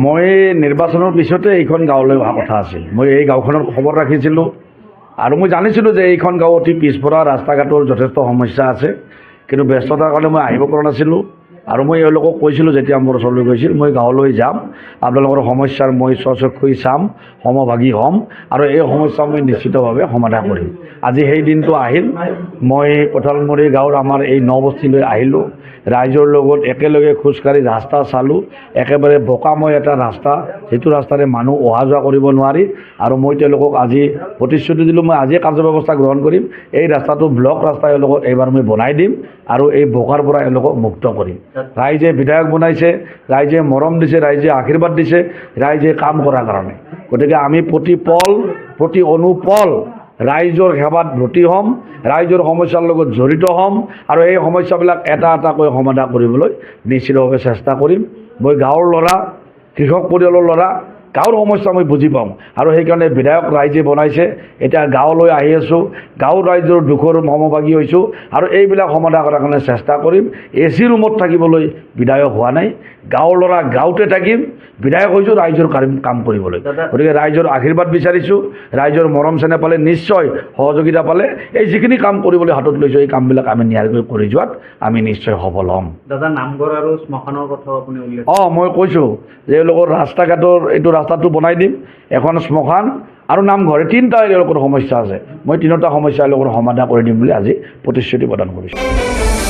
মই নিৰ্বাচনৰ পিছতে এইখন গাঁৱলৈ অহা কথা আছিল। মই এই গাঁওখনৰ খবৰ ৰাখিছিলোঁ আৰু মই জানিছিলোঁ যে এইখন গাঁও অতি পিছপৰা, ৰাস্তা ঘাটৰ যথেষ্ট সমস্যা আছে, কিন্তু ব্যস্ততাৰ কাৰণে মই আহিব পৰা নাছিলোঁ। আৰু মই এওঁলোকক কৈছিলোঁ, যেতিয়া মোৰ ওচৰলৈ গৈছিল, মই গাঁৱলৈ যাম, আপোনালোকৰ সমস্যাৰ মই স্বচক্ষুই চাম, সমভাগী হ'ম আৰু এই সমস্যা মই নিশ্চিতভাৱে সমাধান কৰিম। আজি সেই দিনটো আহিল। মই কঁঠালমুৰি গাঁৱৰ আমাৰ এই নবস্তিলৈ আহিলোঁ। ৰাইজৰ লগত একেলগে খোজকাঢ়ি ৰাস্তা চালোঁ। একেবাৰে বোকাময় এটা ৰাস্তা, যিটো ৰাস্তাৰে মানুহ অহা যোৱা কৰিব নোৱাৰি। আৰু মই তেওঁলোকক আজি প্ৰতিশ্ৰুতি দিলোঁ, মই আজিয়ে কাৰ্যব্যৱস্থা গ্ৰহণ কৰিম। এই ৰাস্তাটো ব্লক ৰাস্তা এওঁলোকক এইবাৰ মই বনাই দিম আৰু এই বোকাৰ পৰা এওঁলোকক মুক্ত কৰিম। ৰাইজে বিধায়ক বনাইছে, ৰাইজে মৰম দিছে, ৰাইজে আশীৰ্বাদ দিছে, ৰাইজে কাম কৰাৰ কাৰণে। গতিকে আমি প্ৰতি পল, প্ৰতি অনুপল ৰাইজৰ সেৱাত ব্ৰতী হ'ম, ৰাইজৰ সমস্যাৰ লগত জড়িত হ'ম আৰু এই সমস্যাবিলাক এটা এটাকৈ সমাধান কৰিবলৈ নিশ্চিতভাৱে চেষ্টা কৰিম। মই গাঁৱৰ ল'ৰা, কৃষক পৰিয়ালৰ ল'ৰা, গাঁৱৰ সমস্যা মই বুজি পাওঁ আৰু সেইকাৰণে বিধায়ক ৰাইজে বনাইছে। এতিয়া গাঁৱলৈ আহি আছোঁ, গাঁৱৰ ৰাইজৰ দুখৰ সমভাগী হৈছোঁ আৰু এইবিলাক সমাধান কৰাৰ কাৰণে চেষ্টা কৰিম। AC ৰুমত থাকিবলৈ বিধায়ক হোৱা নাই, গাঁৱৰ ল'ৰা গাঁৱতে থাকিম, বিধায়ক হৈছোঁ ৰাইজৰ কাম কৰিবলৈ। গতিকে ৰাইজৰ আশীৰ্বাদ বিচাৰিছোঁ, ৰাইজৰ মৰম চেনেহ পালে, নিশ্চয় সহযোগিতা পালে এই যিখিনি কাম কৰিবলৈ হাতত লৈছোঁ, এই কামবিলাক আমি নিয়াৰিকৈ কৰি যোৱাত আমি নিশ্চয় সফল হ'ম। দাদা, নামঘৰ আৰু শ্মশানৰ কথাও আপুনি উল্লেখ মই কৈছোঁ যে এওঁলোকৰ ৰাস্তা ঘাটৰ এইটো ৰাস্তাটো বনাই দিম, এখন শ্মশান আৰু নামঘৰ, তিনিটা এওঁলোকৰ সমস্যা আছে। মই তিনিটা সমস্যা এওঁলোকৰ সমাধান কৰি দিম বুলি আজি প্ৰতিশ্ৰুতি প্ৰদান কৰিছোঁ।